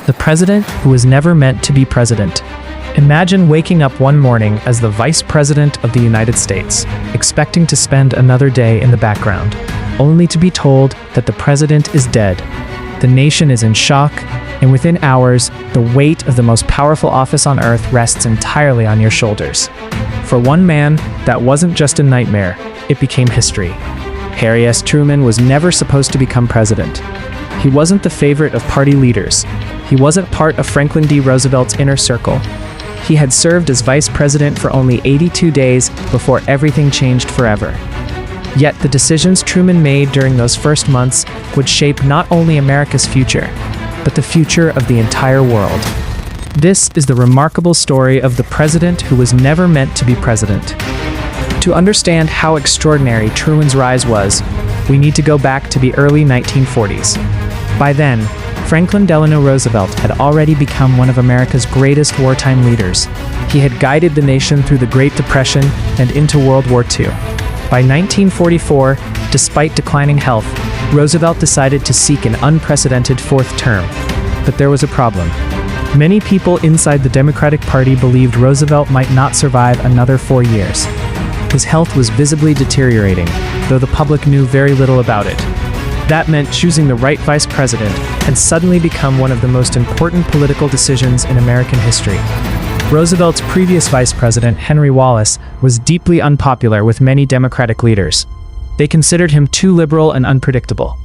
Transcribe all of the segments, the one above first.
The president who was never meant to be president. Imagine waking up one morning as the Vice President of the United States, expecting to spend another day in the background, only to be told that the president is dead. The nation is in shock, and within hours, the weight of the most powerful office on earth rests entirely on your shoulders. For one man, that wasn't just a nightmare, it became history. Harry S. Truman was never supposed to become president. He wasn't the favorite of party leaders. He wasn't part of Franklin D. Roosevelt's inner circle. He had served as vice president for only 82 days before everything changed forever. Yet the decisions Truman made during those first months would shape not only America's future, but the future of the entire world. This is the remarkable story of the president who was never meant to be president. To understand how extraordinary Truman's rise was, we need to go back to the early 1940s. By then, Franklin Delano Roosevelt had already become one of America's greatest wartime leaders. He had guided the nation through the Great Depression and into World War II. By 1944, despite declining health, Roosevelt decided to seek an unprecedented fourth term. But there was a problem. Many people inside the Democratic Party believed Roosevelt might not survive another 4 years. His health was visibly deteriorating, though the public knew very little about it. That meant choosing the right vice president had suddenly become one of the most important political decisions in American history. Roosevelt's previous vice president, Henry Wallace, was deeply unpopular with many Democratic leaders. They considered him too liberal and unpredictable.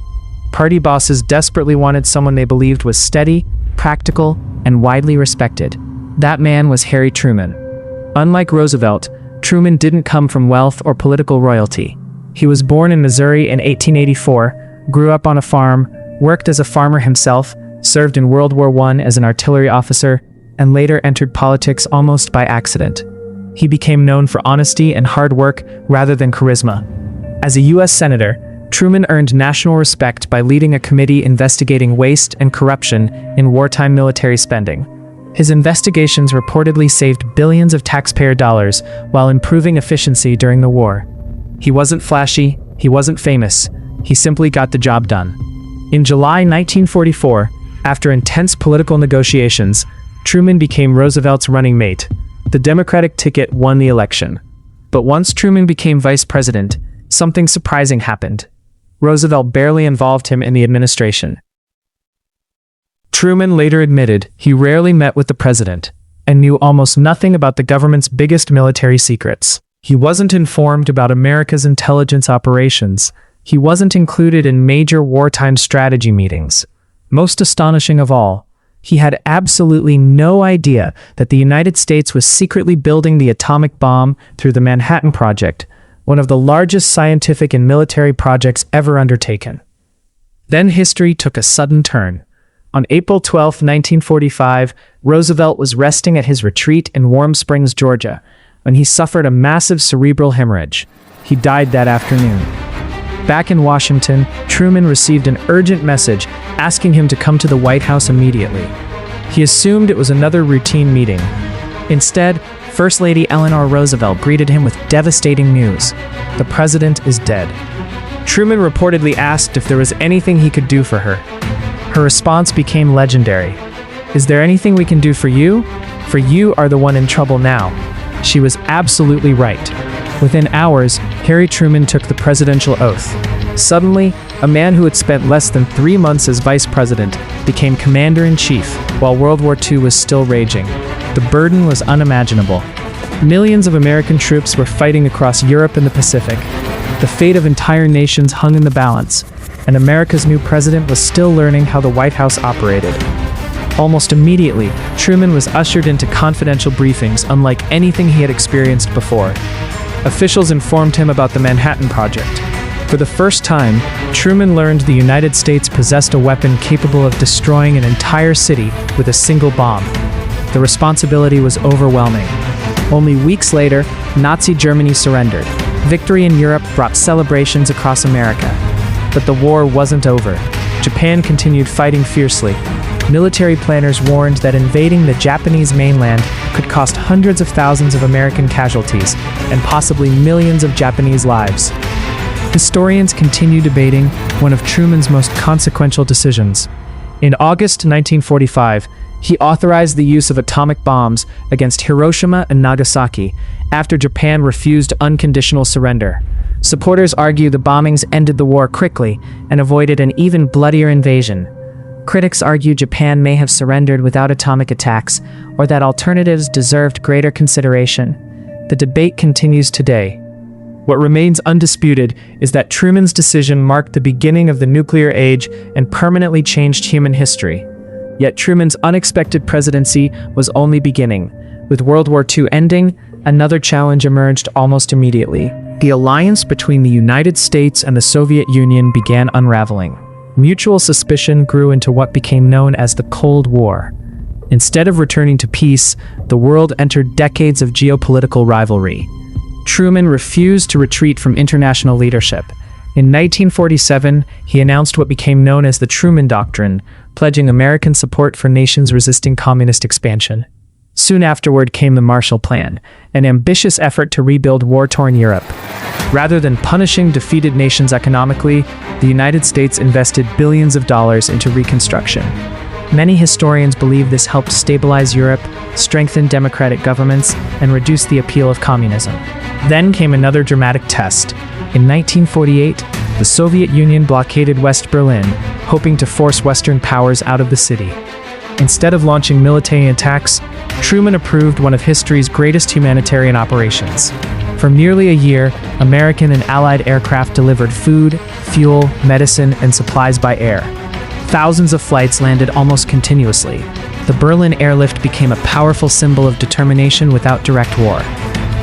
Party bosses desperately wanted someone they believed was steady, practical, and widely respected. That man was Harry Truman. Unlike Roosevelt, Truman didn't come from wealth or political royalty. He was born in Missouri in 1884, grew up on a farm, worked as a farmer himself, served in World War I as an artillery officer, and later entered politics almost by accident. He became known for honesty and hard work rather than charisma. As a U.S. Senator, Truman earned national respect by leading a committee investigating waste and corruption in wartime military spending. His investigations reportedly saved billions of taxpayer dollars while improving efficiency during the war. He wasn't flashy, he wasn't famous, he simply got the job done. In July 1944, after intense political negotiations, Truman became Roosevelt's running mate. The Democratic ticket won the election. But once Truman became vice president, something surprising happened. Roosevelt barely involved him in the administration. Truman later admitted he rarely met with the president and knew almost nothing about the government's biggest military secrets. He wasn't informed about America's intelligence operations. He wasn't included in major wartime strategy meetings. Most astonishing of all, he had absolutely no idea that the United States was secretly building the atomic bomb through the Manhattan Project, one of the largest scientific and military projects ever undertaken. Then history took a sudden turn. On April 12, 1945, Roosevelt was resting at his retreat in Warm Springs, Georgia, when he suffered a massive cerebral hemorrhage. He died that afternoon. Back in Washington, Truman received an urgent message asking him to come to the White House immediately. He assumed it was another routine meeting. Instead, First Lady Eleanor Roosevelt greeted him with devastating news. The president is dead. Truman reportedly asked if there was anything he could do for her. Her response became legendary. "Is there anything we can do for you? For you are the one in trouble now." She was absolutely right. Within hours, Harry Truman took the presidential oath. Suddenly, a man who had spent less than 3 months as vice president became commander-in-chief while World War II was still raging. The burden was unimaginable. Millions of American troops were fighting across Europe and the Pacific. The fate of entire nations hung in the balance, and America's new president was still learning how the White House operated. Almost immediately, Truman was ushered into confidential briefings unlike anything he had experienced before. Officials informed him about the Manhattan Project. For the first time, Truman learned the United States possessed a weapon capable of destroying an entire city with a single bomb. The responsibility was overwhelming. Only weeks later, Nazi Germany surrendered. Victory in Europe brought celebrations across America. But the war wasn't over. Japan continued fighting fiercely. Military planners warned that invading the Japanese mainland could cost hundreds of thousands of American casualties and possibly millions of Japanese lives. Historians continue debating one of Truman's most consequential decisions. In August 1945, he authorized the use of atomic bombs against Hiroshima and Nagasaki after Japan refused unconditional surrender. Supporters argue the bombings ended the war quickly and avoided an even bloodier invasion. Critics argue Japan may have surrendered without atomic attacks, or that alternatives deserved greater consideration. The debate continues today. What remains undisputed is that Truman's decision marked the beginning of the nuclear age and permanently changed human history. Yet Truman's unexpected presidency was only beginning. With World War II ending, another challenge emerged almost immediately. The alliance between the United States and the Soviet Union began unraveling. Mutual suspicion grew into what became known as the Cold War. Instead of returning to peace, the world entered decades of geopolitical rivalry. Truman refused to retreat from international leadership. In 1947, he announced what became known as the Truman Doctrine, pledging American support for nations resisting communist expansion. Soon afterward came the Marshall Plan, an ambitious effort to rebuild war-torn Europe. Rather than punishing defeated nations economically, the United States invested billions of dollars into reconstruction. Many historians believe this helped stabilize Europe, strengthen democratic governments, and reduce the appeal of communism. Then came another dramatic test. In 1948, the Soviet Union blockaded West Berlin, hoping to force Western powers out of the city. Instead of launching military attacks, Truman approved one of history's greatest humanitarian operations. For nearly a year, American and Allied aircraft delivered food, fuel, medicine, and supplies by air. Thousands of flights landed almost continuously. The Berlin airlift became a powerful symbol of determination without direct war.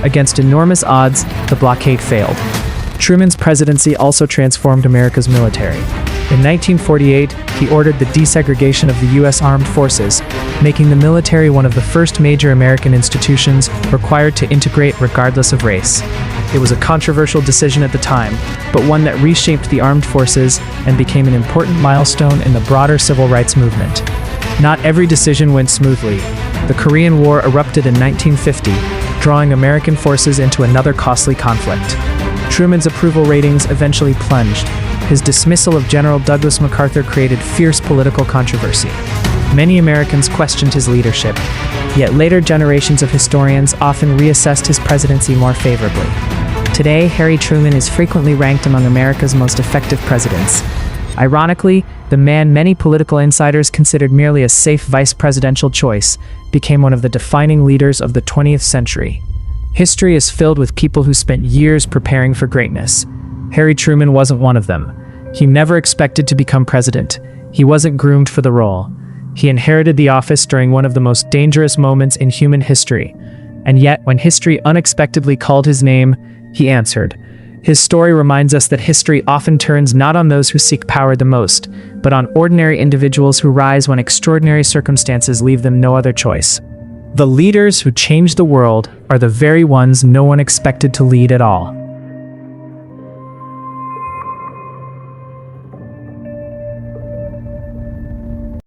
Against enormous odds, the blockade failed. Truman's presidency also transformed America's military. In 1948, he ordered the desegregation of the U.S. Armed Forces, making the military one of the first major American institutions required to integrate regardless of race. It was a controversial decision at the time, but one that reshaped the armed forces and became an important milestone in the broader civil rights movement. Not every decision went smoothly. The Korean War erupted in 1950, drawing American forces into another costly conflict. Truman's approval ratings eventually plunged. His dismissal of General Douglas MacArthur created fierce political controversy. Many Americans questioned his leadership, yet later generations of historians often reassessed his presidency more favorably. Today, Harry Truman is frequently ranked among America's most effective presidents. Ironically, the man many political insiders considered merely a safe vice presidential choice became one of the defining leaders of the 20th century. History is filled with people who spent years preparing for greatness. Harry Truman wasn't one of them. He never expected to become president. He wasn't groomed for the role. He inherited the office during one of the most dangerous moments in human history. And yet, when history unexpectedly called his name, he answered. His story reminds us that history often turns not on those who seek power the most, but on ordinary individuals who rise when extraordinary circumstances leave them no other choice. The leaders who change the world are the very ones no one expected to lead at all.